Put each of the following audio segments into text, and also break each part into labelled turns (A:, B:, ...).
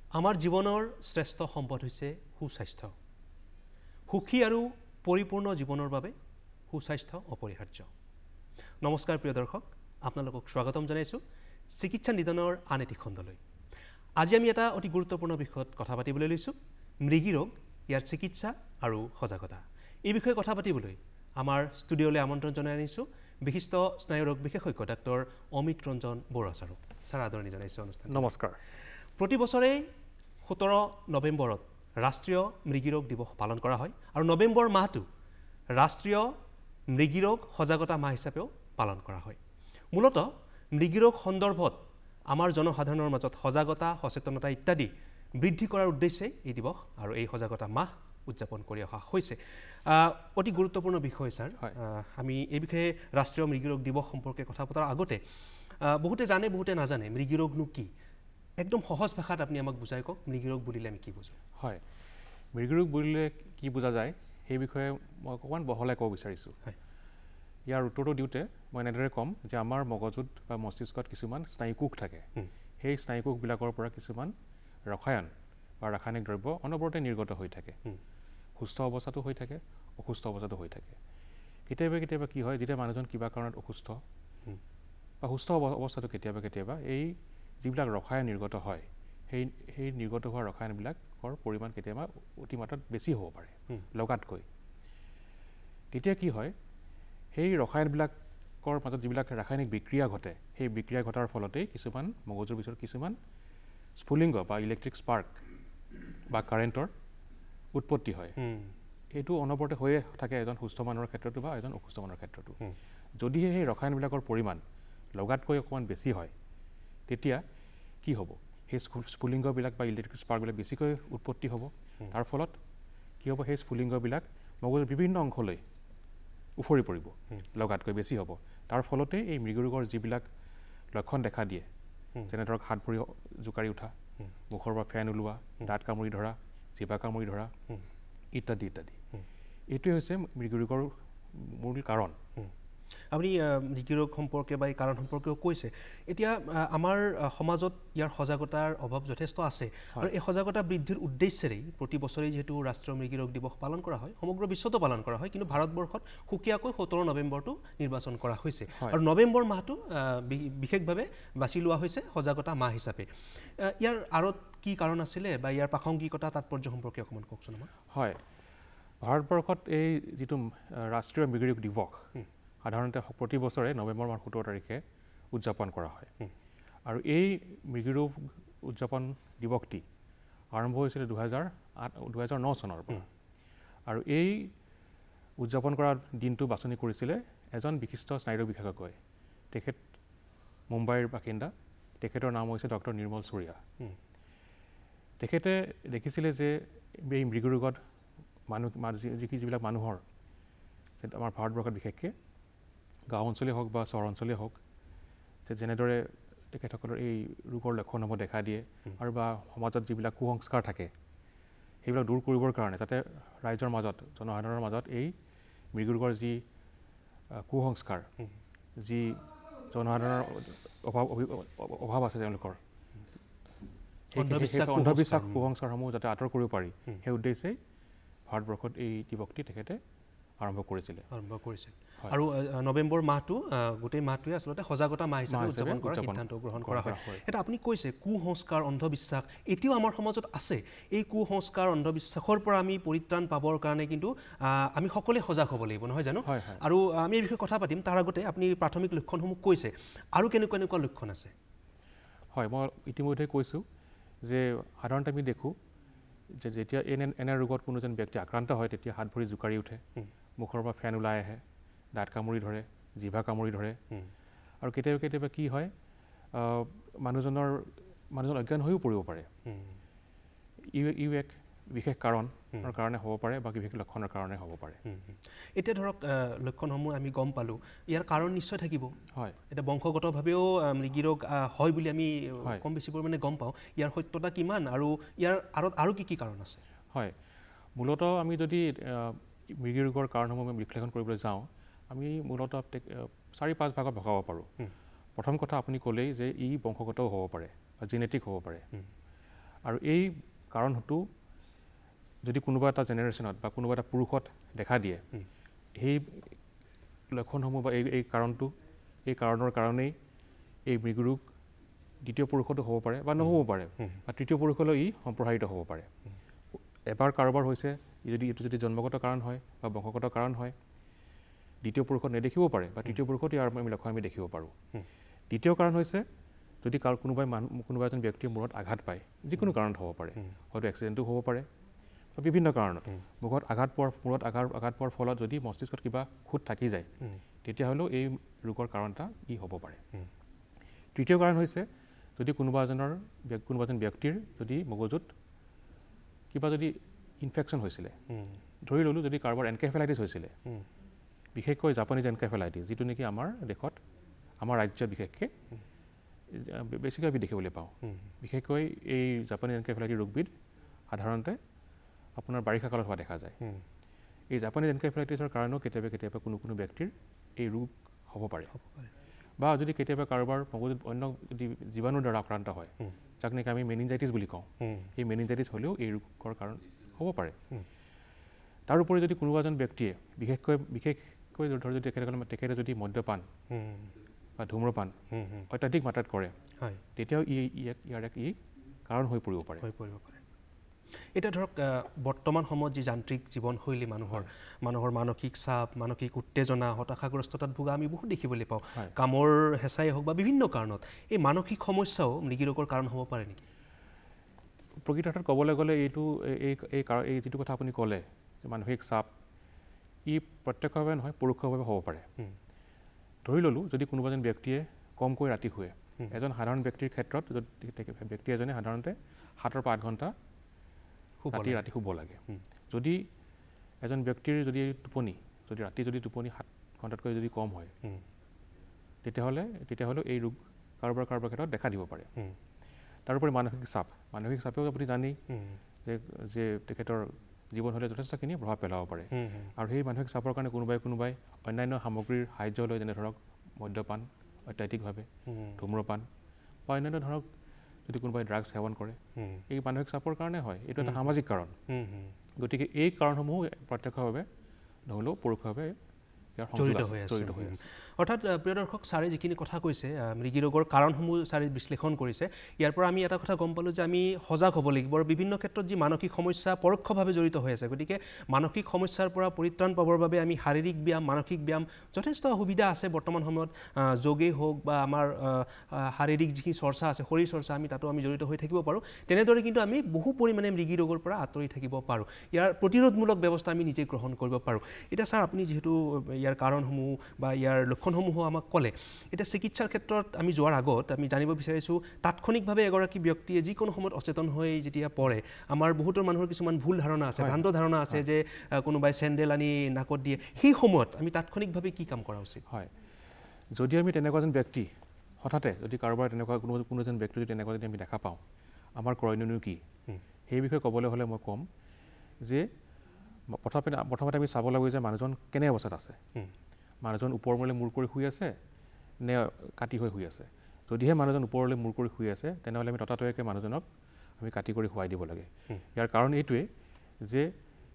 A: আমাৰ জীৱনৰ শ্ৰেষ্ঠ সম্পদ হৈছে সুস্বাস্থ্য। সুখী আৰু পৰিপূৰ্ণ জীৱনৰ বাবে সুস্বাস্থ্য অপৰিহাৰ্য। নমস্কাৰ প্ৰিয় দৰ্শক, আপোনালোকক স্বাগতম জনাইছোঁ চিকিৎসা নিদানৰ আন এটি খণ্ডলৈ। আজি আমি এটা অতি গুৰুত্বপূৰ্ণ বিষয়ত কথা পাতিবলৈ লৈছোঁ, মৃগী ৰোগ, ইয়াৰ চিকিৎসা আৰু সজাগতা। এই বিষয়ে কথা পাতিবলৈ আমাৰ ষ্টুডিঅ'লৈ আমন্ত্ৰণ জনাই আনিছোঁ বিশিষ্ট স্নায়ুৰোগ বিশেষজ্ঞ ডাক্তৰ অমিত ৰঞ্জন বৰুৱা ছাৰক। ছাৰ, আদৰণি জনাইছোঁ অনুষ্ঠান।
B: নমস্কাৰ।
A: প্ৰতি বছৰে 17 নৱেম্বৰত ৰাষ্ট্ৰীয় মৃগী ৰোগ দিৱস পালন কৰা হয় আৰু নৱেম্বৰ মাহটো ৰাষ্ট্ৰীয় মৃগী ৰোগ সজাগতা মাহ হিচাপেও পালন কৰা হয়। মূলতঃ মৃগী ৰোগ সন্দৰ্ভত আমাৰ জনসাধাৰণৰ মাজত সজাগতা, সচেতনতা ইত্যাদি বৃদ্ধি কৰাৰ উদ্দেশ্যে এই দিৱস আৰু এই সজাগতা মাহ উদযাপন কৰি অহা হৈছে। অতি গুৰুত্বপূৰ্ণ বিষয় ছাৰ। আমি এই বিষয়ে ৰাষ্ট্ৰীয় মৃগী ৰোগ দিৱস সম্পৰ্কে কথা পতাৰ আগতে বহুতে জানে, বহুতে নাজানে মৃগী ৰোগনো কি। একদম সহজ ভাষাত আপুনি আমাক বুজাই কওক, মৃগী ৰোগ বুলিলে আমি কি বুজোঁ?
B: হয়, মৃগী ৰোগ বুলিলে কি বুজা যায় সেই বিষয়ে মই অকণমান বহলাই ক'ব বিচাৰিছোঁ। ইয়াৰ উত্তৰটো দিওঁতে মই এনেদৰে ক'ম যে আমাৰ মগজুত বা মস্তিষ্কত কিছুমান স্নায়ুকোষ থাকে। সেই স্নায়ুকোষবিলাকৰ পৰা কিছুমান ৰসায়ন বা ৰাসায়নিক দ্ৰব্য অনবৰতে নিৰ্গত হৈ থাকে। সুস্থ অৱস্থাটো হৈ থাকে, অসুস্থ অৱস্থাটো হৈ থাকে। কেতিয়াবা কেতিয়াবা কি হয়, যেতিয়া মানুহজন কিবা কাৰণত অসুস্থ বা সুস্থ অৱস্থাটো কেতিয়াবা কেতিয়াবা এই যিবিলাক ৰসায়ন নিৰ্গত হয়, সেই নিৰ্গত হোৱা ৰসায়নবিলাকৰ পৰিমাণ কেতিয়াবা অতিমাত্ৰাত বেছি হ'ব পাৰে লগাতকৈ। তেতিয়া কি হয়, সেই ৰসায়নবিলাকৰ মাজত যিবিলাক ৰাসায়নিক বিক্ৰিয়া ঘটে, সেই বিক্ৰিয়া ঘটাৰ ফলতেই কিছুমান মগজুৰ ভিতৰত কিছুমান স্ফুলিংগ বা ইলেক্ট্ৰিক স্পাৰ্ক বা কাৰেণ্টৰ উৎপত্তি হয়। এইটো অনবৰতে হৈয়ে থাকে এজন সুস্থ মানুহৰ ক্ষেত্ৰতো বা এজন অসুস্থ মানুহৰ ক্ষেত্ৰতো। যদিহে সেই ৰসায়নবিলাকৰ পৰিমাণ লগাতকৈ অকণমান বেছি হয়, তেতিয়া কি হ'ব, সেই স্ফুলিংগবিলাক বা ইলেক্ট্ৰিক স্পাৰ্কবিলাক বেছিকৈ উৎপত্তি হ'ব। তাৰ ফলত কি হ'ব, সেই স্ফুলিংগবিলাক মগজুৰ বিভিন্ন অংশলৈ উফৰি পৰিব, লগাতকৈ বেছি হ'ব। তাৰ ফলতেই এই মৃগী ৰোগৰ যিবিলাক লক্ষণ দেখা দিয়ে, যেনে ধৰক হাত ভৰি জোকাৰি উঠা, মুখৰ পৰা ফেন ওলোৱা, দাঁত কামুৰি ধৰা, জিভা কামুৰি ধৰা ইত্যাদি ইত্যাদি, এইটোৱে হৈছে মৃগী ৰোগৰ মূল কাৰণ।
A: আপুনি মৃগী ৰোগ সম্পৰ্কে বা এই কাৰণ সম্পৰ্কেও কৈছে। এতিয়া আমাৰ সমাজত ইয়াৰ সজাগতাৰ অভাৱ যথেষ্ট আছে আৰু এই সজাগতা বৃদ্ধিৰ উদ্দেশ্যেৰেই প্ৰতি বছৰেই যিহেতু ৰাষ্ট্ৰীয় মৃগী ৰোগ দিৱস পালন কৰা হয়, সমগ্ৰ বিশ্বতো পালন কৰা হয়, কিন্তু ভাৰতবৰ্ষত সুকীয়াকৈ 17 নৱেম্বৰটো নিৰ্বাচন কৰা হৈছে আৰু নৱেম্বৰ মাহটো বিশেষভাৱে বাছি লোৱা হৈছে সজাগতা মাহ হিচাপে। ইয়াৰ আঁৰত কি কাৰণ আছিলে বা ইয়াৰ প্ৰাসংগিকতা, তাৎপৰ্য সম্পৰ্কে অকণমান কওকচোন আমাক।
B: হয়, ভাৰতবৰ্ষত এই যিটো ৰাষ্ট্ৰীয় মৃগী ৰোগ দিৱস সাধাৰণতে প্ৰতি বছৰে নৱেম্বৰ মাহৰ 17 তাৰিখে উদযাপন কৰা হয়। আৰু এই মৃগী ৰোগ উদযাপন দিৱসটি আৰম্ভ হৈছিলে 2009 চনৰ পৰা। আৰু এই উদযাপন কৰাৰ দিনটো বাছনি কৰিছিলে এজন বিশিষ্ট স্নায়ুৰোগ বিশেষজ্ঞই। তেখেত মুম্বাইৰ বাসিন্দা, তেখেতৰ নাম হৈছে ডক্টৰ নিৰ্মল চুৰীয়া। তেখেতে দেখিছিলে যে এই মৃগী ৰোগত যিবিলাক মানুহৰ আমাৰ ভাৰতবৰ্ষত বিশেষকৈ গাঁও অঞ্চলেই হওক বা চহৰ অঞ্চলেই হওক, যেনেদৰে তেখেতসকলৰ এই ৰোগৰ লক্ষণসমূহ দেখা দিয়ে আৰু বা সমাজত যিবিলাক কুসংস্কাৰ থাকে সেইবিলাক দূৰ কৰিবৰ কাৰণে, যাতে ৰাইজৰ মাজত, জনসাধাৰণৰ মাজত এই মৃগী ৰোগৰ যি কুসংস্কাৰ, যি জনসাধাৰণৰ অভাৱ আছে তেওঁলোকৰ, অন্ধবিশ্বাস কুসংস্কাৰসমূহ যাতে আঁতৰ কৰিব পাৰি, সেই উদ্দেশ্যেই ভাৰতবৰ্ষত এই দিৱসটি তেখেতে আৰম্ভ কৰিছিল।
A: আৰু নৱেম্বৰ মাহটো গোটেই মাহটোৱে আচলতে সজাগতা মাহ হিচাপে উদযাপন কৰাৰ সিদ্ধান্ত গ্ৰহণ কৰা হয়। এতিয়া আপুনি কৈছে কুসংস্কাৰ, অন্ধবিশ্বাস এতিয়াও আমাৰ সমাজত আছে। এই কুসংস্কাৰ, অন্ধবিশ্বাসৰ পৰা আমি পৰিত্ৰাণ পাবৰ কাৰণে কিন্তু আমি সকলোৱে সজাগ হ'ব লাগিব, নহয় জানো? আৰু আমি এই বিষয়ে কথা পাতিম। তাৰ আগতে আপুনি প্ৰাথমিক লক্ষণসমূহ কৈছে, আৰু কেনেকুৱা কেনেকুৱা লক্ষণ আছে?
B: হয়, মই ইতিমধ্যে কৈছোঁ যে সাধাৰণতে আমি দেখোঁ যে যেতিয়া এনে ৰোগত কোনো এজন ব্যক্তি আক্ৰান্ত হয়, তেতিয়া হাত ভৰি জোকাৰি উঠে, মুখৰ পৰা ফেন ওলাই আহে, দাঁত কামুৰি ধৰে, জিভা কামুৰি ধৰে। আৰু কেতিয়াবা কেতিয়াবা কি হয়, মানুহজন অজ্ঞান হৈও পৰিব পাৰে। ই এক বিশেষ কাৰণৰ কাৰণে হ'ব পাৰে বা বিশেষ লক্ষণৰ কাৰণে হ'ব পাৰে।
A: এতিয়া ধৰক লক্ষণসমূহ আমি গম পালোঁ, ইয়াৰ কাৰণ নিশ্চয় থাকিব।
B: হয়,
A: এতিয়া বংশগতভাৱেও মৃগী ৰোগ হয় বুলি আমি কম বেছি পৰিমাণে গম পাওঁ। ইয়াৰ সত্যতা কিমান আৰু ইয়াৰ আঁৰত আৰু কি কি কাৰণ আছে?
B: হয়, মূলতঃ আমি যদি মৃগী ৰোগৰ কাৰণসমূহ আমি বিশ্লেষণ কৰিবলৈ যাওঁ, আমি মূলতঃ 4-5 ভাগত ভগাব পাৰোঁ। প্ৰথম কথা আপুনি ক'লেই যে ই বংশগতও হ'ব পাৰে বা জেনেটিক হ'ব পাৰে। আৰু এই কাৰণটো যদি কোনোবা এটা জেনেৰেশ্যনত বা কোনোবা এটা পুৰুষত দেখা দিয়ে সেই লক্ষণসমূহ বা এই কাৰণৰ কাৰণেই এই মৃগৰোগ দ্বিতীয় পুৰুষতো হ'ব পাৰে বা নহ'ব পাৰে বা তৃতীয় পুৰুষলৈ ই সম্প্ৰসাৰিত হ'ব পাৰে। এবাৰ কাৰোবাৰ হৈছে এইটো যদি জন্মগত কাৰণ হয় বা বংশগত কাৰণ হয় দ্বিতীয় পুৰুষত নেদেখিব পাৰে বা তৃতীয় পুৰুষত ইয়াৰ লক্ষণ আমি দেখিব পাৰোঁ। দ্বিতীয় কাৰণ হৈছে যদি কোনোবা এজন ব্যক্তিয়ে মূৰত আঘাত পায়, যিকোনো কাৰণত হ'ব পাৰে, হয়তো এক্সিডেণ্টো হ'ব পাৰে বা বিভিন্ন কাৰণত মূৰত আঘাত পোৱাৰ ফলত যদি মস্তিষ্কত কিবা খুঁত থাকি যায় তেতিয়াহ'লেও এই ৰোগৰ কাৰণ এটা ই হ'ব পাৰে। তৃতীয় কাৰণ হৈছে যদি কোনোবা এজন ব্যক্তিৰ যদি মগজুত কিবা যদি ইনফেকশ্যন হৈছিলে, ধৰি ল'লোঁ যদি কাৰোবাৰ এনকেফেলাইটিছ হৈছিলে, বিশেষকৈ জাপানীজ এনকেফেলাইটিছ, যিটো নেকি আমাৰ দেশত আমাৰ ৰাজ্যত বিশেষকৈ বেছিকৈ আমি দেখিবলৈ পাওঁ। বিশেষকৈ এই জাপানীজ এনকেফেলাইটিছ ৰোগবিধ সাধাৰণতে আপোনাৰ বাৰিষা কালত হোৱা দেখা যায়। এই জাপানীজ এনকেফেলাইটিছৰ কাৰণেও কেতিয়াবা কোনো ব্যক্তিৰ এই ৰোগ হ'ব পাৰে বা যদি কেতিয়াবা কাৰোবাৰ মগজুত অন্য যদি জীৱাণুৰ দ্বাৰা আক্ৰান্ত হয়, যাক নেকি আমি মেনিনজাইটিছ বুলি কওঁ, এই মেনিনজাইটিছ হ'লেও এই ৰোগৰ কাৰণ হ'ব পাৰে। তাৰোপৰি যদি কোনোবা এজন ব্যক্তিয়ে বিশেষকৈ ধৰি যদি তেখেতে যদি মদ্যপান বা ধূম্ৰপান অত্যাধিক মাত্ৰাত কৰে তেতিয়াও ইয়াৰ এক কাৰণ হৈ পৰিব পাৰে।
A: এতিয়া ধৰক বৰ্তমান সময়ত যি যান্ত্ৰিক জীৱনশৈলী মানুহৰ মানসিক চাপ, মানসিক উত্তেজনা, হতাশাগ্ৰস্ততাত ভোগা আমি বহুত দেখিবলৈ পাওঁ। কামৰ হেঁচাই হওক বা বিভিন্ন কাৰণত এই মানসিক সমস্যাও মৃগীৰোগৰ কাৰণ হ'ব পাৰে নেকি?
B: প্ৰকৃত অৰ্থত ক'বলৈ গ'লে এই যিটো কথা আপুনি ক'লে যে মানসিক চাপ, ই প্ৰত্যক্ষভাৱে নহয় পৰোক্ষভাৱে হ'ব পাৰে। ধৰি ল'লোঁ যদি কোনোবা এজন ব্যক্তিয়ে কমকৈ ৰাতি শুৱে, এজন সাধাৰণ ব্যক্তিৰ ক্ষেত্ৰত ব্যক্তি এজনে সাধাৰণতে 7 পৰা 8 ঘণ্টা ৰাতি শুব লাগে। যদি এজন ব্যক্তিৰ যদি ৰাতি টোপনি 7 ঘণ্টাতকৈ যদি কম হয় তেতিয়াহ'লে এই ৰোগ কাৰোবাৰ ক্ষেত্ৰত দেখা দিব পাৰে। তাৰোপৰি মানসিক চাপেও আপুনি জানেই যে তেখেতৰ জীৱনশৈলী যথেষ্টখিনি প্ৰভাৱ পেলাব পাৰে। আৰু সেই মানসিক চাপৰ কাৰণে কোনোবাই অন্যান্য সামগ্ৰীৰ সাহায্য লয়, যেনে ধৰক মদ্যপান অত্যাধিকভাৱে, ধূম্ৰপান বা অন্যান্য ধৰক যদি কোনোবাই ড্ৰাগছ সেৱন কৰে, এই মানসিক চাপৰ কাৰণে হয়। এইটো এটা সামাজিক কাৰণ। গতিকে এই কাৰণসমূহ প্ৰত্যক্ষভাৱে নহ'লেও পৰোক্ষভাৱে জড়িত হৈ আছে।
A: অৰ্থাৎ প্ৰিয় দৰ্শক, ছাৰে যিখিনি কথা কৈছে, মৃগীৰোগৰ কাৰণসমূহ ছাৰে বিশ্লেষণ কৰিছে। ইয়াৰ পৰা আমি এটা কথা গম পালোঁ যে আমি সজাগ হ'ব লাগিব আৰু বিভিন্ন ক্ষেত্ৰত যি মানসিক সমস্যা পৰোক্ষভাৱে জড়িত হৈ আছে, গতিকে মানসিক সমস্যাৰ পৰা পৰিত্ৰাণ পাবৰ বাবে আমি শাৰীৰিক ব্যায়াম, মানসিক ব্যায়াম যথেষ্ট সুবিধা আছে বৰ্তমান সময়ত। যোগেই হওক বা আমাৰ শাৰীৰিক যিখিনি চৰ্চা আছে, শৰীৰ চৰ্চা, তাতো আমি জড়িত হৈ থাকিব পাৰোঁ। তেনেদৰে কিন্তু আমি বহু পৰিমাণে মৃগীৰোগৰ পৰা আঁতৰি থাকিব পাৰোঁ। ইয়াৰ প্ৰতিৰোধমূলক ব্যৱস্থা আমি নিজে গ্ৰহণ কৰিব পাৰোঁ। এতিয়া ছাৰ, আপুনি যিহেতু ইয়াৰ কাৰণসমূহ বা ইয়াৰ লক্ষণসমূহ আমাক ক'লে, এতিয়া চিকিৎসাৰ ক্ষেত্ৰত আমি যোৱাৰ আগত আমি জানিব বিচাৰিছোঁ, তাৎক্ষণিকভাৱে এগৰাকী ব্যক্তিয়ে যিকোনো সময়ত অচেতন হৈ যেতিয়া পৰে, আমাৰ বহুতৰ মানুহৰ কিছুমান ভুল ধাৰণা আছে, ভ্ৰান্ত ধাৰণা আছে যে কোনোবাই চেণ্ডেল আনি নাকত দিয়ে, সেই সময়ত আমি তাৎক্ষণিকভাৱে কি কাম কৰা উচিত?
B: হয়, যদি আমি তেনেকুৱা এজন ব্যক্তি হঠাতে যদি কাৰোবাৰ কোনো এজন ব্যক্তি যদি তেনেকুৱা যদি আমি দেখা পাওঁ, আমাৰ কৰণীয়নো কি, সেই বিষয়ে ক'বলৈ হ'লে মই ক'ম যে প্ৰথমতে আমি চাব লাগিব যে মানুহজন কেনে অৱস্থাত আছে। মানুহজন ওপৰমূৰলৈ মূৰ কৰি শুই আছে নে কাটি হৈ শুই আছে। যদিহে মানুহজন ওপৰলৈ মূৰ কৰি শুই আছে, তেনেহ'লে আমি ততাতৈয়াকৈ মানুহজনক আমি কাটি কৰি শুৱাই দিব লাগে। ইয়াৰ কাৰণ এইটোৱে যে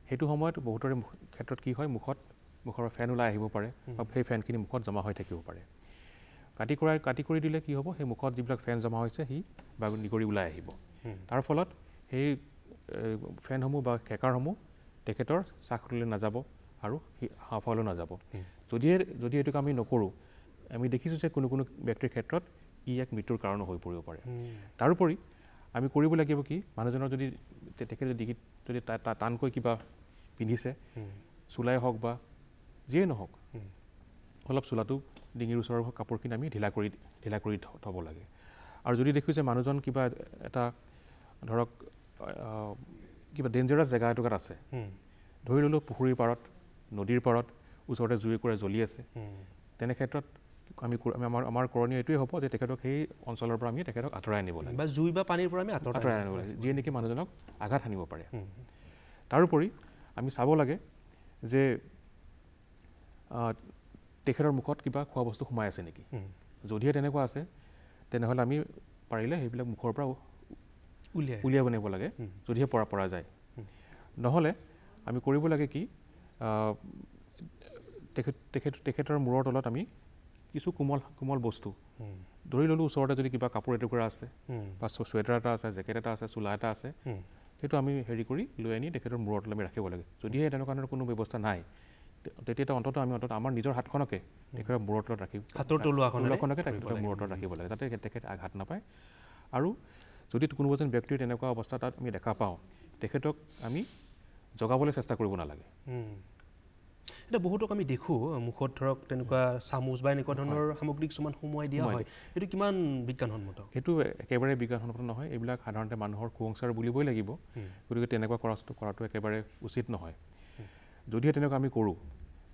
B: সেইটো সময়ত বহুতৰে ক্ষেত্ৰত কি হয়, মুখৰ ফেন ওলাই আহিব পাৰে বা সেই ফেনখিনি মুখত জমা হৈ থাকিব পাৰে। কাটি কৰি দিলে কি হ'ব, সেই মুখত যিবিলাক ফেন জমা হৈছে সি বা নিগৰি ওলাই আহিব। তাৰ ফলত সেই ফেনসমূহ বা খেকাৰসমূহ তেখেতৰ শ্বাসলৈ নাযাব আৰু হাঁওফাওলৈ নাযাব। যদি এইটোক আমি নকৰোঁ, আমি দেখিছোঁ যে কোনো ব্যক্তিৰ ক্ষেত্ৰত ই এক মৃত্যুৰ কাৰণো হৈ পৰিব পাৰে। তাৰোপৰি আমি কৰিব লাগিব কি, মানুহজনৰ যদি তেখেতে ডিঙিত যদি টানকৈ কিবা পিন্ধিছে, চোলাই হওক বা যিয়েই নহওক, অলপ চোলাটো ডিঙিৰ ওচৰৰ কাপোৰখিনি আমি ঢিলা কৰি থ'ব লাগে। আৰু যদি দেখোঁ যে মানুহজন কিবা এটা ধৰক কিবা ডেঞ্জাৰাছ জেগা এটুকুৰাত আছে, ধৰি ল'লোঁ পুখুৰীৰ পাৰত, নদীৰ পাৰত, ওচৰতে জুই একুৰা জ্বলি আছে, তেনে ক্ষেত্ৰত আমাৰ কৰণীয় এইটোৱে হ'ব যে তেখেতক সেই অঞ্চলৰ পৰা আমি তেখেতক আঁতৰাই আনিব লাগে
A: বা জুই বা পানীৰ পৰা আমি আঁতৰাই
B: আনিব লাগে, যিয়ে নেকি মানুহজনক আঘাত সানিব পাৰে। তাৰোপৰি আমি চাব লাগে যে তেখেতৰ মুখত কিবা খোৱা বস্তু সোমাই আছে নেকি। যদিহে তেনেকুৱা আছে, তেনেহ'লে আমি পাৰিলে সেইবিলাক মুখৰ পৰা উলিয়াই বনাব লাগে যদিহে পৰা যায়। নহ'লে আমি কৰিব লাগে কি তেখেতৰ মূৰৰ তলত আমি কিছু কোমল বস্তু ধৰি ল'লোঁ, ওচৰতে যদি কিবা কাপোৰ এটুকুৰা আছে বা চুৱেটাৰ এটা আছে, জেকেট এটা আছে, চোলা এটা আছে, সেইটো আমি হেৰি কৰি লৈ আনি তেখেতৰ মূৰৰ তলত আমি ৰাখিব লাগে। যদিহে তেনেকুৱা ধৰণৰ কোনো ব্যৱস্থা নাই, তেতিয়া অন্ততঃ আমি আমাৰ নিজৰ হাতখনকে তেখেতৰ মূৰৰ তলত ৰাখিব,
A: হাতৰ তলুৱাখনকে
B: তেখেতৰ মূৰৰ তলত ৰাখিব লাগে, যাতে তেখেত আঘাত নাপায়। আৰু যদি কোনো এজন ব্যক্তিৰ তেনেকুৱা অৱস্থা তাত আমি দেখা পাওঁ, তেখেতক আমি জগাবলৈ চেষ্টা কৰিব নালাগে।
A: এতিয়া বহুতক আমি দেখোঁ মুখত ধৰক তেনেকুৱা চামুচ বা এনেকুৱা ধৰণৰ সামগ্ৰী কিছুমান সোমোৱাই দিয়া হয়, এইটো কিমান বিজ্ঞানসন্মত?
B: সেইটো একেবাৰে বিজ্ঞানসন্মত নহয়। এইবিলাক সাধাৰণতে মানুহৰ কুসংস্কাৰ বুলিবই লাগিব। গতিকে তেনেকুৱা কৰাটো একেবাৰে উচিত নহয়। যদিহে তেনেকুৱা আমি কৰোঁ,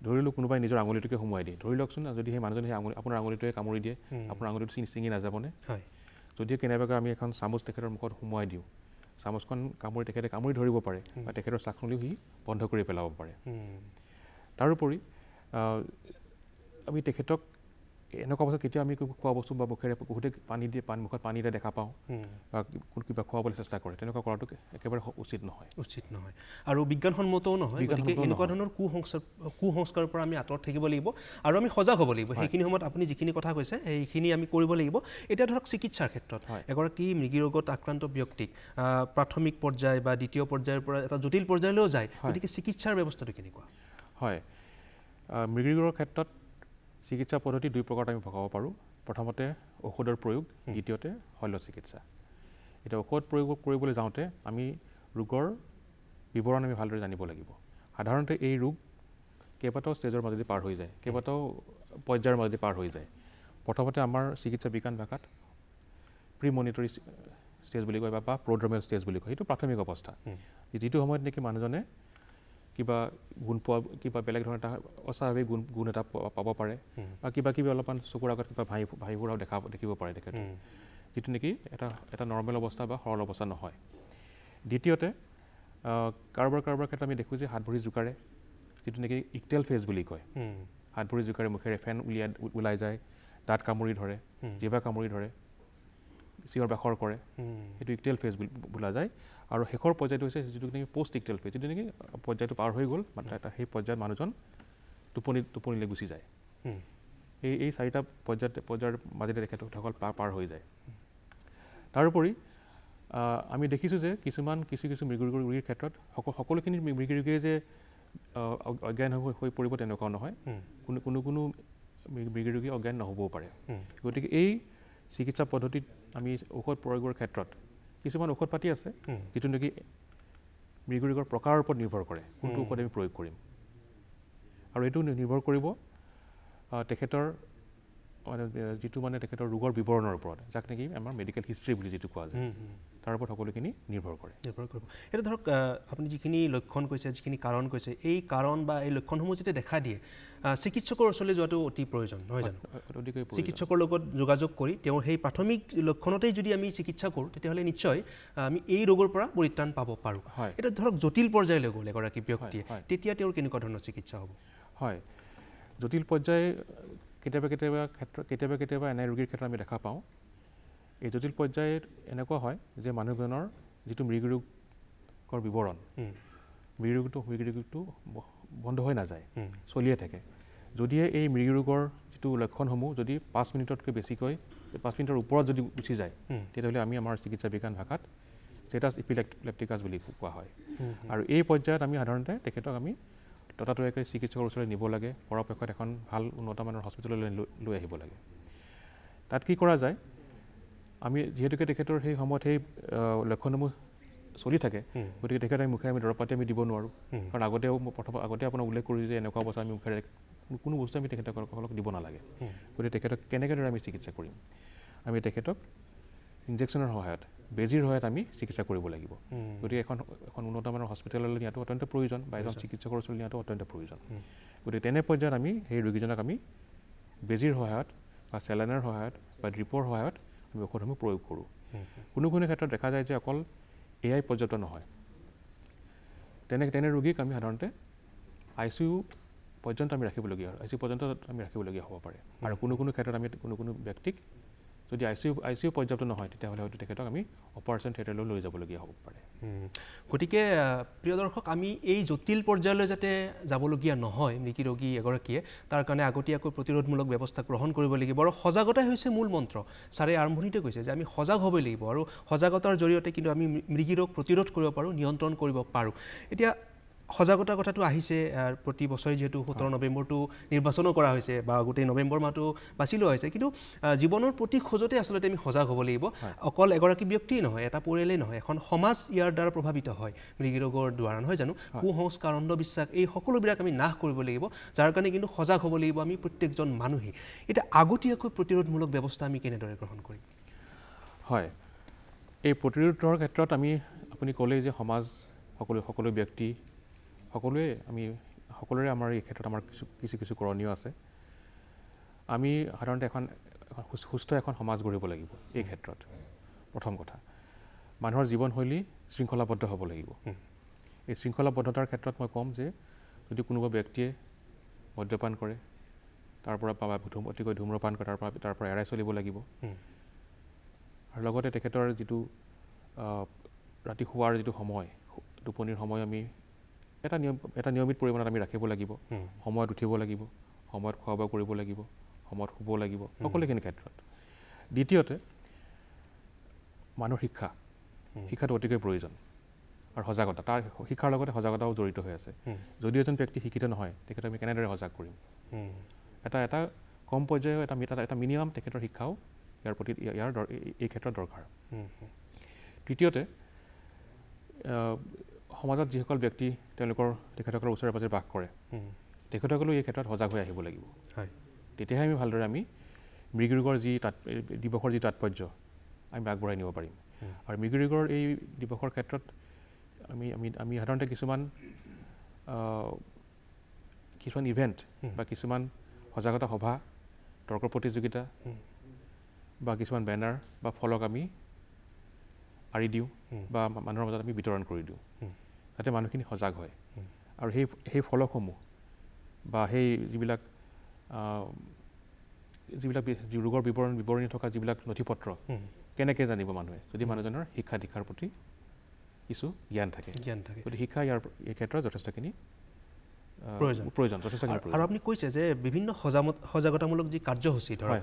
B: ধৰি লওক কোনোবাই নিজৰ আঙুলিটোকে সোমোৱাই দিয়ে, ধৰি লওকচোন যদি সেই মানুহজনে সেই আপোনাৰ আঙুলিটোৱে কামুৰি দিয়ে, আপোনাৰ আঙুলিটো ছিঙি নাযাবনে? যদিহে কেনেবাকৈ আমি এখন চামুচ তেখেতৰ মুখত সোমোৱাই দিওঁ, চামুচখন তেখেতে কামুৰি ধৰিব পাৰে বা তেখেতৰ চাকনলিও সি বন্ধ কৰি পেলাব পাৰে। তাৰোপৰি আমি তেখেতক এনেকুৱা অৱস্থাত কেতিয়াও আমি খোৱা বস্তু বা মুখেৰে বহুতে মুখত পানী দিয়া দেখা পাওঁ বা কিবা খুৱাবলৈ চেষ্টা কৰে, তেনেকুৱা কৰাটো একেবাৰে উচিত নহয়।
A: আৰু বিজ্ঞানসন্মতও নহয়। গতিকে এনেকুৱা ধৰণৰ কুসংস্কাৰৰ পৰা আমি আঁতৰত থাকিব লাগিব আৰু আমি সজাগ হ'ব লাগিব। সেইখিনি সময়ত আপুনি যিখিনি কথা কৈছে সেইখিনি আমি কৰিব লাগিব। এতিয়া ধৰক চিকিৎসাৰ ক্ষেত্ৰত এগৰাকী মৃগী ৰোগত আক্ৰান্ত ব্যক্তিক প্ৰাথমিক পৰ্যায় বা দ্বিতীয় পৰ্যায়ৰ পৰা এটা জটিল পৰ্যায়লৈও যায়, গতিকে চিকিৎসাৰ ব্যৱস্থাটো কেনেকুৱা?
B: হয়, মৃগী ৰোগৰ ক্ষেত্ৰত চিকিৎসা পদ্ধতি দুই প্ৰকাৰত আমি ভগাব পাৰোঁ। প্ৰথমতে ঔষধৰ প্ৰয়োগ, দ্বিতীয়তে শল্য চিকিৎসা। এতিয়া ঔষধ প্ৰয়োগ কৰিবলৈ যাওঁতে আমি ৰোগৰ বিৱৰণ আমি ভালদৰে জানিব লাগিব। সাধাৰণতে এই ৰোগ কেইবাটাও ষ্টেজৰ মাজেদি পাৰ হৈ যায়, কেইবাটাও পৰ্যায়ৰ মাজেদি পাৰ হৈ যায়। প্ৰথমতে আমাৰ চিকিৎসা বিজ্ঞান ভাষাত প্ৰি মনিটৰী ষ্টেজ বুলি কয় বা প্ৰড্ৰমেল ষ্টেজ বুলি কয়। সেইটো প্ৰাথমিক অৱস্থা, যিটো সময়ত নেকি মানুহজনে কিবা বেলেগ ধৰণৰ এটা অস্বাভাৱিক গুণ এটা পাব পাৰে বা কিবা অলপমান চকুৰ আগত কিবা ভাই ফুৰাও দেখিব পাৰে তেখেতে, যিটো নেকি এটা নৰ্মেল অৱস্থা বা সৰল অৱস্থা নহয়। দ্বিতীয়তে কাৰোবাৰ ক্ষেত্ৰত আমি দেখোঁ যে হাত ভৰি জোকাৰে, যিটো নেকি ইকটেল ফেজ বুলি কয়। হাত ভৰি জোকাৰে, মুখেৰে ফেন ওলাই যায়, দাঁত কামুৰি ধৰে, জিভা কামুৰি ধৰে, চিঞৰ বাখৰ কৰে, সেইটো ইকটেল ফেজ বোলা যায়। আৰু শেষৰ পৰ্যায়টো হৈছে যিটো নেকি পষ্ট ইকটেল ফেজ, যিটো নেকি পৰ্যায়টো পাৰ হৈ গ'ল, সেই পৰ্যায়ত মানুহজন টোপনিলৈ গুচি যায়। এই চাৰিটা পৰ্যায়ৰ মাজেদি তেখেতসকল পাৰ হৈ যায়। তাৰোপৰি আমি দেখিছোঁ যে কিছু মৃগী ৰোগীৰ ক্ষেত্ৰত সকলোখিনি মৃগী ৰোগীয়ে যে অজ্ঞান হৈ পৰিব তেনেকুৱাও নহয়। কোনো মৃগী ৰোগী অজ্ঞান নহ'বও পাৰে। গতিকে এই চিকিৎসা পদ্ধতিত আমি ঔষধ প্ৰয়োগৰ ক্ষেত্ৰত কিছুমান ঔষধ পাতি আছে, যিটো নেকি মৃগী ৰোগৰ প্ৰকাৰৰ ওপৰত নিৰ্ভৰ কৰে কোনটো ঔষধ আমি প্ৰয়োগ কৰিম। আৰু এইটো নিৰ্ভৰ কৰিব তেখেতৰ তেখেতৰ ৰোগৰ বিৱৰণৰ ওপৰত, যাক নেকি আমাৰ মেডিকেল হিষ্ট্ৰী বুলি যিটো কোৱা যায়, তাৰ ওপৰত সকলোখিনি নিৰ্ভৰ কৰিব।
A: এতিয়া ধৰক আপুনি যিখিনি লক্ষণ কৈছে, যিখিনি কাৰণ কৈছে, এই কাৰণ বা এই লক্ষণসমূহ যেতিয়া দেখা দিয়ে চিকিৎসকৰ ওচৰলৈ যোৱাটো অতি প্ৰয়োজন, নহয় জানো? চিকিৎসকৰ লগত যোগাযোগ কৰি তেওঁৰ সেই প্ৰাথমিক লক্ষণতেই যদি আমি চিকিৎসা কৰোঁ, তেতিয়াহ'লে নিশ্চয় আমি এই ৰোগৰ পৰা পৰিত্ৰাণ পাব পাৰোঁ। এতিয়া ধৰক জটিল পৰ্যায়লৈ গ'ল এগৰাকী ব্যক্তিয়ে, তেতিয়া তেওঁৰ কেনেকুৱা ধৰণৰ চিকিৎসা হ'ব?
B: হয়, জটিল পৰ্যায় কেতিয়াবা এনে ৰোগীৰ ক্ষেত্ৰত আমি দেখা পাওঁ। এই জটিল পৰ্যায়ত এনেকুৱা হয় যে মানুহজনৰ যিটো মৃগী ৰোগৰ বিৱৰণ, মৃগী ৰোগটো বন্ধ হৈ নাযায়, চলিয়ে থাকে। যদিহে এই মৃগী ৰোগৰ যিটো লক্ষণসমূহ যদি 5 মিনিটতকৈ বেছিকৈ 5 মিনিটৰ ওপৰত যদি গুচি যায়, তেতিয়াহ'লে আমি আমাৰ চিকিৎসা বিজ্ঞান ভাষাত ষ্টেটাছ ইপিলেপ্টিকাছ বুলি কোৱা হয়। আৰু এই পৰ্যায়ত আমি সাধাৰণতে তেখেতক আমি ততাতৈয়াকৈ চিকিৎসকৰ ওচৰলৈ নিব লাগে, পৰাপক্ষত এখন ভাল উন্নতমানৰ হস্পিটেললৈ লৈ আহিব লাগে। তাত কি কৰা যায়, আমি যিহেতুকে তেখেতৰ সেই সময়ত সেই লক্ষণসমূহ চলি থাকে, গতিকে তেখেতে মুখেৰে আমি দৰৱ পাতি আমি দিব নোৱাৰোঁ। কাৰণ আগতে আপোনাক উল্লেখ কৰিছোঁ যে এনেকুৱা অৱস্থা আমি মুখেৰে কোনো বস্তু আমি তেখেতসকলক দিব নালাগে। গতিকে তেখেতক কেনেদৰে আমি চিকিৎসা কৰিম? আমি তেখেতক ইনজেকশ্যনৰ সহায়ত, বেজীৰ সহায়ত আমি চিকিৎসা কৰিব লাগিব। গতিকে এখন উন্নতমানৰ হস্পিটেললৈ নিয়াটো অত্যন্ত প্ৰয়োজন বা এজন চিকিৎসকৰ ওচৰলৈ নিয়াটো অত্যন্ত প্ৰয়োজন। গতিকে তেনে পৰ্যায়ত আমি সেই ৰোগীজনক আমি বেজীৰ সহায়ত বা চেলাইনৰ সহায়ত বা ড্ৰিপৰ সহায়ত আমি ঔষধসমূহ প্ৰয়োগ কৰোঁ। কোনো ক্ষেত্ৰত দেখা যায় যে অকল এয়াই পৰ্যাপ্ত নহয়। তেনে ৰোগীক আমি সাধাৰণতে ICU পৰ্যন্ত আমি ৰাখিবলগীয়া হ'ব পাৰে। আৰু কোনো ক্ষেত্ৰত আমি কোনো ব্যক্তিক যদি আই চি ইউ পৰ্যাপ্ত নহয় তেতিয়াহ'লে হয়তো তেখেতক আমি অপাৰেশ্যন থিয়েটাৰলৈ লৈ যাবলগীয়া হ'ব পাৰে।
A: গতিকে প্ৰিয় দৰ্শক, আমি এই জটিল পৰ্যায়লৈ যাতে যাবলগীয়া নহয় মৃগী ৰোগী এগৰাকীয়ে, তাৰ কাৰণে আগতীয়াকৈ প্ৰতিৰোধমূলক ব্যৱস্থা গ্ৰহণ কৰিব লাগিব আৰু সজাগতাই হৈছে মূল মন্ত্ৰ। ছাৰে আৰম্ভণিতে কৈছে যে আমি সজাগ হ'ব লাগিব আৰু সজাগতাৰ জৰিয়তে কিন্তু আমি মৃগী ৰোগ প্ৰতিৰোধ কৰিব পাৰোঁ, নিয়ন্ত্ৰণ কৰিব পাৰোঁ। এতিয়া সজাগতাৰ কথাটো আহিছে, প্ৰতি বছৰে যিহেতু 17 নৱেম্বৰটো নিৰ্বাচনো কৰা হৈছে বা গোটেই নৱেম্বৰ মাহটো বাছি লোৱা হৈছে, কিন্তু জীৱনৰ প্ৰতি খোজতে আচলতে আমি সজাগ হ'ব লাগিব। অকল এগৰাকী ব্যক্তিয়েই নহয়, এটা পৰিয়ালেই নহয়, এখন সমাজ ইয়াৰ দ্বাৰা প্ৰভাৱিত হয় মৃগী ৰোগৰ দ্বাৰা, নহয় জানো? কুসংস্কাৰ, অন্ধবিশ্বাস এই সকলোবিলাক আমি নাশ কৰিব লাগিব, যাৰ কাৰণে কিন্তু সজাগ হ'ব লাগিব আমি প্ৰত্যেকজন মানুহেই। এতিয়া আগতীয়াকৈ প্ৰতিৰোধমূলক ব্যৱস্থা আমি কেনেদৰে গ্ৰহণ কৰিম?
B: হয়, এই প্ৰতিৰোধৰ ক্ষেত্ৰত আপুনি ক'লেই যে সমাজ, সকলো ব্যক্তি, সকলোৰে আমাৰ এই ক্ষেত্ৰত আমাৰ কিছু কৰণীয় আছে। আমি সাধাৰণতে এখন সুস্থ এখন সমাজ গঢ়িব লাগিব। এই ক্ষেত্ৰত প্ৰথম কথা, মানুহৰ জীৱনশৈলী শৃংখলাবদ্ধ হ'ব লাগিব। এই শৃংখলাবদ্ধতাৰ ক্ষেত্ৰত মই ক'ম যে যদি কোনোবা ব্যক্তিয়ে মদ্যপান কৰে, তাৰ পৰা অতিকৈ ধূম্ৰপান কৰে, তাৰ পৰা এৰাই চলিব লাগিব। আৰু লগতে তেখেতৰ যিটো ৰাতি শোৱাৰ যিটো সময়, টোপনিৰ সময় আমি এটা নিয়মিত পৰিমাণত আমি ৰাখিব লাগিব। সময়ত উঠিব লাগিব, সময়ত খোৱা বোৱা কৰিব লাগিব, সময়ত শুব লাগিব, সকলোখিনি ক্ষেত্ৰত। দ্বিতীয়তে মানুহৰ শিক্ষাটো অতিকৈ প্ৰয়োজন আৰু সজাগতা, তাৰ শিক্ষাৰ লগতে সজাগতাও জড়িত হৈ আছে। যদি এজন ব্যক্তি শিক্ষিত নহয়, তেখেতক আমি কেনেদৰে সজাগ কৰিম? এটা কম পৰ্যায়ৰ এটা মিনিমাম তেখেতৰ শিক্ষাও এই ক্ষেত্ৰত দৰকাৰ। তৃতীয়তে, সমাজত যিসকল ব্যক্তি তেখেতসকলৰ ওচৰে পাজৰে বাস কৰে, তেখেতসকলেও এই ক্ষেত্ৰত সজাগ হৈ আহিব লাগিব। তেতিয়াহে আমি ভালদৰে মৃগী ৰোগৰ দিৱসৰ যি তাৎপৰ্য আমি আগবঢ়াই নিব পাৰিম। আৰু মৃগী ৰোগৰ এই দিৱসৰ ক্ষেত্ৰত আমি সাধাৰণতে কিছুমান ইভেণ্ট বা কিছুমান সজাগতা সভা, তৰ্ক প্ৰতিযোগিতা বা কিছুমান বেনাৰ বা ফলক আমি আঁৰি দিওঁ বা মানুহৰ মাজত আমি বিতৰণ কৰি দিওঁ, যাতে মানুহখিনি সজাগ হয়। আৰু সেই ফলকসমূহ বা সেই যিবিলাক ৰোগৰ বিৱৰণী থকা যিবিলাক নথিপত্ৰ কেনেকৈ জানিব মানুহে, যদি মানুহজনৰ শিক্ষা দীক্ষাৰ প্ৰতি কিছু জ্ঞান থাকে। গতিকে শিক্ষা এই ক্ষেত্ৰত যথেষ্টখিনি প্ৰয়োজন।
A: আৰু আপুনি কৈছে যে বিভিন্ন সজাগতামূলক যি কাৰ্যসূচী, ধৰক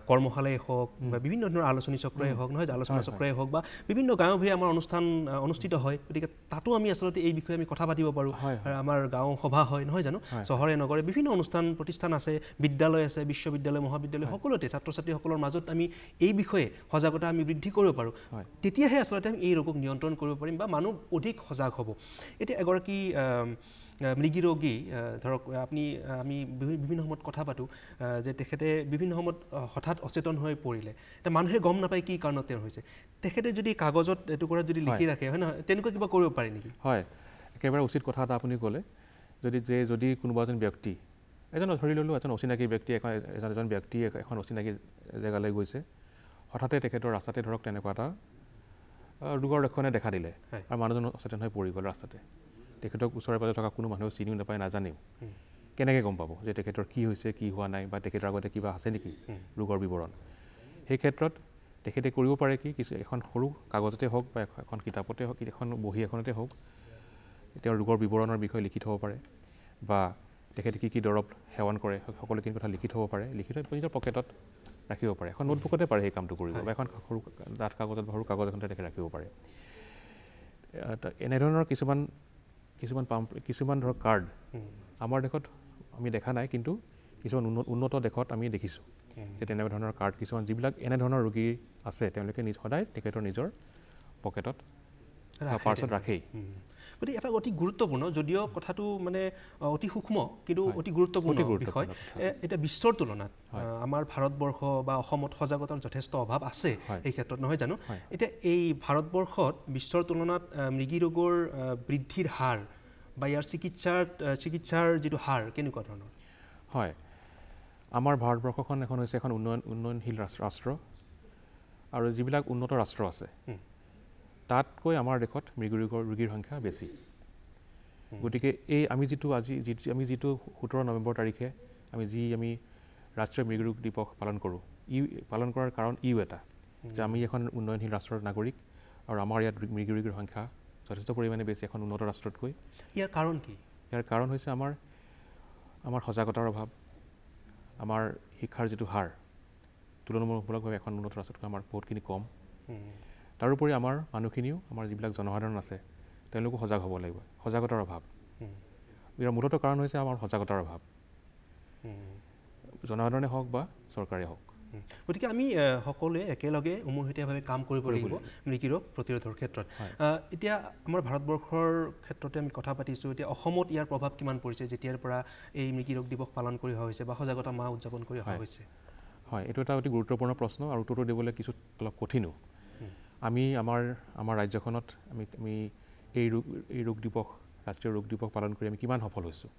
A: কৰ্মশালাই হওক বা বিভিন্ন ধৰণৰ আলোচনী চক্ৰই হওক, নহয় আলোচনা চক্ৰই হওক বা বিভিন্ন গাঁৱে আমাৰ অনুষ্ঠান অনুষ্ঠিত হয়, গতিকে তাতো আমি আচলতে এই বিষয়ে আমি কথা পাতিব পাৰোঁ। আমাৰ গাঁও সভা হয়, নহয় জানো? চহৰে নগৰে বিভিন্ন অনুষ্ঠান প্ৰতিষ্ঠান আছে, বিদ্যালয় আছে, বিশ্ববিদ্যালয়, মহাবিদ্যালয়, সকলোতে ছাত্ৰ ছাত্ৰীসকলৰ মাজত আমি এই বিষয়ে সজাগতা আমি বৃদ্ধি কৰিব পাৰোঁ। তেতিয়াহে আচলতে আমি এই ৰোগক নিয়ন্ত্ৰণ কৰিব পাৰিম বা মানুহ অধিক সজাগ হ'ব। এতিয়া এগৰাকী মৃগী ৰোগী, ধৰক আমি বিভিন্ন সময়ত কথা পাতোঁ যে তেখেতে বিভিন্ন সময়ত হঠাৎ অচেতন হৈ পৰিলে, এতিয়া মানুহে গম নাপায় কি কাৰণত তেওঁ হৈছে। তেখেতে যদি কাগজত এটুকুৰাত যদি লিখি ৰাখে, হয় নহয়, তেনেকুৱা কিবা কৰিব পাৰে নেকি?
B: হয়, একেবাৰে উচিত কথা এটা আপুনি ক'লে। যদি কোনোবা এজন ব্যক্তি, ধৰি ল'লোঁ এজন অচিনাকি ব্যক্তি, এজন ব্যক্তি এখন অচিনাকি জেগালৈ গৈছে, হঠাতে তেখেতৰ ৰাস্তাতে ধৰক তেনেকুৱা এটা ৰোগৰ লক্ষণে দেখা দিলে আৰু মানুহজন অচেতন হৈ পৰি গ'ল ৰাস্তাতে। তেখেতক ওচৰে পাজৰে থকা কোনো মানুহে চিনিও নাপায়, নাজানেও, কেনেকৈ গম পাব যে তেখেতৰ কি হৈছে, কি হোৱা নাই, বা তেখেতৰ আগতে কিবা আছে নেকি ৰোগৰ বিৱৰণ? সেই ক্ষেত্ৰত তেখেতে কৰিব পাৰে কি, এখন সৰু কাগজতে হওক বা এখন কিতাপতে হওক, এখন বহী এখনতে হওক, তেওঁৰ ৰোগৰ বিৱৰণৰ বিষয়ে লিখি থ'ব পাৰে, বা তেখেতে কি দৰৱ সেৱন কৰে সকলোখিনি কথা লিখি থ'ব পাৰে, লিখি থৈ নিজৰ পকেটত ৰাখিব পাৰে। এখন নোটবুকতে পাৰে সেই কামটো কৰিব, বা এখন সৰু ডাঠ কাগজত বা সৰু কাগজ এখনতে তেখেতে ৰাখিব পাৰে। এনেধৰণৰ কিছুমান ধৰক কাৰ্ড আমাৰ দেশত আমি দেখা নাই, কিন্তু কিছুমান উন্নত দেশত আমি দেখিছোঁ যে তেনেধৰণৰ কাৰ্ড কিছুমান যিবিলাক এনেধৰণৰ ৰোগী আছে, তেওঁলোকে সদায় তেখেতৰ নিজৰ পকেটত বা পাৰ্চত ৰাখেই।
A: গতিকে এটা অতি গুৰুত্বপূৰ্ণ, যদিও কথাটো অতি সূক্ষ্ম কিন্তু অতি গুৰুত্বপূৰ্ণ বিষয়। এতিয়া বিশ্বৰ তুলনাত আমাৰ ভাৰতবৰ্ষ বা অসমত সজাগতাৰ যথেষ্ট অভাৱ আছে এই ক্ষেত্ৰত, নহয় জানো? এতিয়া এই ভাৰতবৰ্ষত বিশ্বৰ তুলনাত মৃগী ৰোগৰ বৃদ্ধিৰ হাৰ বা ইয়াৰ চিকিৎসাৰ যিটো হাৰ কেনেকুৱা ধৰণৰ?
B: হয়, আমাৰ ভাৰতবৰ্ষখন হৈছে এখন উন্নয়নশীল ৰাষ্ট্ৰ, আৰু যিবিলাক উন্নত ৰাষ্ট্ৰ আছে তাতকৈ আমাৰ দেশত মৃগী ৰোগীৰ সংখ্যা বেছি। গতিকে আমি যিটো 17 নৱেম্বৰ তাৰিখে আমি ৰাষ্ট্ৰীয় মৃগী ৰোগ দিৱস পালন কৰোঁ, পালন কৰাৰ কাৰণ ইও এটা যে আমি এখন উন্নয়নশীল ৰাষ্ট্ৰৰ নাগৰিক আৰু আমাৰ ইয়াত মৃগী ৰোগীৰ সংখ্যা যথেষ্ট পৰিমাণে বেছি এখন উন্নত ৰাষ্ট্ৰতকৈ।
A: ইয়াৰ কাৰণ কি?
B: ইয়াৰ কাৰণ হৈছে আমাৰ সজাগতাৰ অভাৱ, আমাৰ শিক্ষাৰ যিটো হাৰ তুলনামূলকভাৱে এখন উন্নত ৰাষ্ট্ৰতকৈ আমাৰ বহুতখিনি কম। তাৰোপৰি আমাৰ মানুহখিনিও আমাৰ যিবিলাক জনসাধাৰণ আছে তেওঁলোকো সজাগ হ'ব লাগিব, সজাগতাৰ অভাৱ। ইয়াৰ মূলতঃ কাৰণ হৈছে আমাৰ সজাগতাৰ অভাৱ, জনসাধাৰণে হওক বা চৰকাৰে হওক।
A: গতিকে আমি সকলোৱে একেলগে উমৈহতীয়াভাৱে কাম কৰিব লাগিব মৃগী ৰোগ প্ৰতিৰোধৰ ক্ষেত্ৰত। এতিয়া আমাৰ ভাৰতবৰ্ষৰ ক্ষেত্ৰতে আমি কথা পাতিছোঁ, এতিয়া অসমত ইয়াৰ প্ৰভাৱ কিমান পৰিছে যেতিয়াৰ পৰা এই মৃগী ৰোগ দিৱস পালন কৰি অহা হৈছে বা সজাগতা মাহ উদযাপন কৰি অহা হৈছে?
B: হয়, এইটো এটা অতি গুৰুত্বপূৰ্ণ প্ৰশ্ন আৰু উত্তৰটো দিবলৈ কিছু অলপ কঠিনো। আমি আমাৰ ৰাজ্যখনত আমি এই ৰোগ দিৱস, ৰাষ্ট্ৰীয় ৰোগ দিৱস পালন কৰি আমি কিমান সফল হৈছোঁ।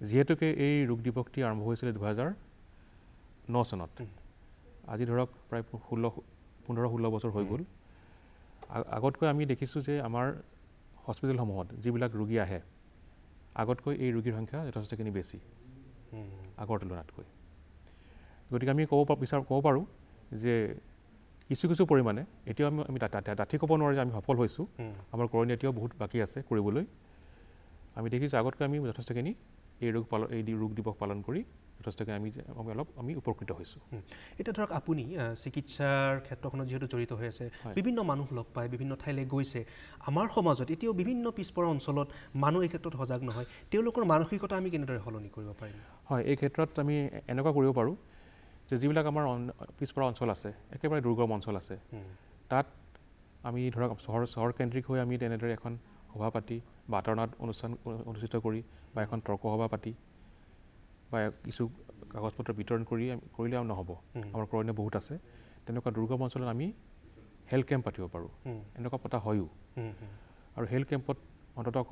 B: যিহেতুকে এই ৰোগ দিৱসটি আৰম্ভ হৈছিলে 2009 চনত, আজি ধৰক প্ৰায় 15-16 বছৰ হৈ গ'ল। আগতকৈ আমি দেখিছোঁ যে আমাৰ হস্পিটেলসমূহত যিবিলাক ৰোগী আহে আগতকৈ এই ৰোগীৰ সংখ্যা যথেষ্টখিনি বেছি আগৰ তুলনাতকৈ। গতিকে আমি ক'ব পাৰোঁ যে কিছু পৰিমাণে এতিয়াও আমি ডাঠি ক'ব নোৱাৰোঁ যে আমি সফল হৈছোঁ, আমাৰ কৰণীয় এতিয়াও বহুত বাকী আছে কৰিবলৈ। আমি দেখিছোঁ আগতকৈ আমি যথেষ্টখিনি এই ৰোগ দিৱস পালন কৰি যথেষ্টখিনি আমি উপকৃত হৈছোঁ।
A: এতিয়া ধৰক আপুনি চিকিৎসাৰ ক্ষেত্ৰখনত যিহেতু জড়িত হৈ আছে, বিভিন্ন মানুহ লগ পায়, বিভিন্ন ঠাইলৈ গৈছে। আমাৰ সমাজত এতিয়াও বিভিন্ন পিছপৰা অঞ্চলত মানুহ এই ক্ষেত্ৰত সজাগ নহয়, তেওঁলোকৰ মানসিকতা আমি কেনেদৰে সলনি কৰিব পাৰিম?
B: হয়, এই ক্ষেত্ৰত আমি এনেকুৱা কৰিব পাৰোঁ যে যিবিলাক আমাৰ পিছপৰা অঞ্চল আছে, একেবাৰে দুৰ্গম অঞ্চল আছে, তাত আমি ধৰক চহৰকেন্দ্ৰিক হৈ আমি তেনেদৰে এখন সভা পাতি বা আঁতৰণাত অনুষ্ঠান অনুষ্ঠিত কৰি বা এখন তৰ্ক সভা পাতি বা কিছু কাগজ পত্ৰ বিতৰণ কৰিলে আৰু নহ'ব। আমাৰ কৰণীয় বহুত আছে। তেনেকুৱা দুৰ্গম অঞ্চলত আমি হেল্থ কেম্প পাতিব পাৰোঁ, এনেকুৱা পতা হয়ো। আৰু হেল্থ কেম্পত অন্ততঃ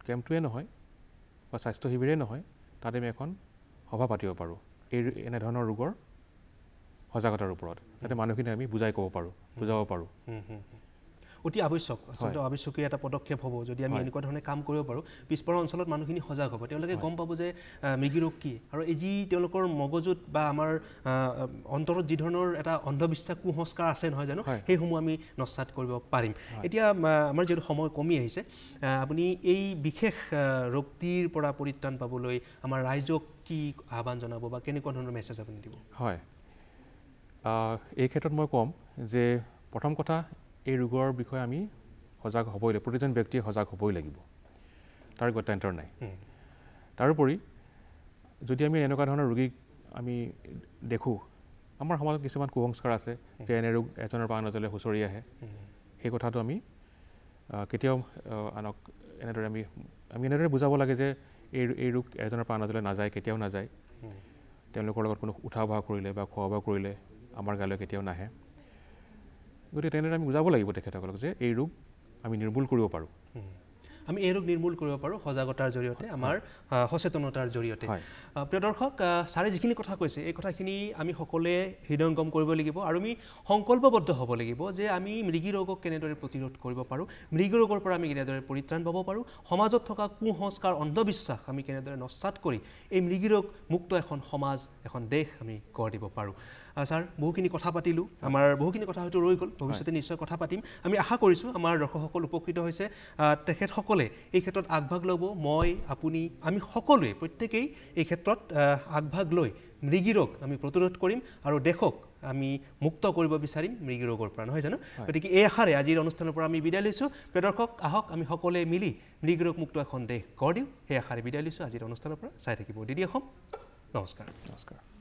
B: কেম্পটোৱে নহয় বা স্বাস্থ্য শিবিৰেই নহয়, তাত আমি এখন সভা পাতিব পাৰোঁ এনেধৰণৰ ৰোগৰ সজাগতাৰ ওপৰত, যাতে মানুহখিনি আমি বুজাব পাৰোঁ।
A: অতি আৱশ্যক, আচলতে আৱশ্যকীয় এটা পদক্ষেপ হ'ব যদি আমি এনেকুৱা ধৰণে কাম কৰিব পাৰোঁ। পিছপৰা অঞ্চলত মানুহখিনি সজাগ হ'ব, তেওঁলোকে গম পাব যে মৃগী ৰোগ কি, আৰু এই যি তেওঁলোকৰ মগজুত বা আমাৰ অন্তৰত যি ধৰণৰ এটা অন্ধবিশ্বাস কুসংস্কাৰ আছে নহয় জানো, সেইসমূহ আমি নস্যাৎ কৰিব পাৰিম। এতিয়া আমাৰ যিহেতু সময় কমি আহিছে, আপুনি এই বিশেষ ৰোগটিৰ পৰা পৰিত্ৰাণ পাবলৈ আমাৰ ৰাইজক কি আহ্বান জনাব বা কেনেকুৱা ধৰণৰ মেছেজ আপুনি দিব? হয়,
B: এই ক্ষেত্ৰত মই ক'ম যে প্ৰথম কথা, এই ৰোগৰ বিষয়ে আমি সজাগ হ'বই লাগিব, প্ৰতিজন ব্যক্তিয়ে সজাগ হ'বই লাগিব, তাৰ গত্যন্তৰ নাই। তাৰোপৰি যদি আমি এনেকুৱা ধৰণৰ ৰোগীক আমি দেখোঁ, আমাৰ সমাজত কিছুমান কুসংস্কাৰ আছে যে এনে ৰোগ এজনৰ পৰা আন এজনলৈ হুঁচৰি আহে, সেই কথাটো আমি কেতিয়াও আনক এনেদৰে আমি এনেদৰে বুজাব লাগে যে এই ৰোগ এজনৰ পৰা আন এজনলৈ নাযায়, কেতিয়াও নাযায়। তেওঁলোকৰ লগত কোনো উঠা বহা কৰিলে বা খোৱা বোৱা কৰিলে আমাৰ গালৈ কেতিয়াও নাহে। গতিকে তেনেদৰে আমি বুজাব লাগিব তেখেতসকলক যে এই ৰোগ আমি নিৰ্মূল কৰিব পাৰোঁ।
A: আমি এই ৰোগ নিৰ্মূল কৰিব পাৰোঁ সজাগতাৰ জৰিয়তে, আমাৰ সচেতনতাৰ জৰিয়তে। প্ৰিয় দৰ্শক, ছাৰে যিখিনি কথা কৈছে এই কথাখিনি আমি সকলোৱে হৃদয়ংগম কৰিব লাগিব আৰু আমি সংকল্পবদ্ধ হ'ব লাগিব যে আমি মৃগী ৰোগক কেনেদৰে প্ৰতিৰোধ কৰিব পাৰোঁ, মৃগী ৰোগৰ পৰা আমি কেনেদৰে পৰিত্ৰাণ পাব পাৰোঁ, সমাজত থকা কুসংস্কাৰ অন্ধবিশ্বাস আমি কেনেদৰে নস্যাৎ কৰি এই মৃগী ৰোগ মুক্ত এখন সমাজ, এখন দেশ আমি গঢ় দিব পাৰোঁ। ছাৰ, বহুখিনি কথা পাতিলোঁ, আমাৰ বহুখিনি কথা হয়তো ৰৈ গ'ল, ভৱিষ্যতে নিশ্চয় কথা পাতিম। আমি আশা কৰিছোঁ আমাৰ দৰ্শকসকল উপকৃত হৈছে, তেখেতসকলে এই ক্ষেত্ৰত আগভাগ ল'ব। মই, আপুনি, আমি সকলোৱে প্ৰত্যেকেই এই ক্ষেত্ৰত আগভাগ লৈ মৃগী ৰোগ আমি প্ৰতিৰোধ কৰিম আৰু দেশক আমি মুক্ত কৰিব বিচাৰিম মৃগী ৰোগৰ পৰা, নহয় জানো? গতিকে এই আশাৰে আজিৰ অনুষ্ঠানৰ পৰা আমি বিদায় লৈছোঁ। প্ৰিয় দৰ্শক, আহক আমি সকলোৱে মিলি মৃগী ৰোগ মুক্ত এখন দেশ গঢ় দিওঁ, সেই আশাৰে বিদায় লৈছোঁ আজিৰ অনুষ্ঠানৰ পৰা। চাই থাকিব DD অসম। নমস্কাৰ।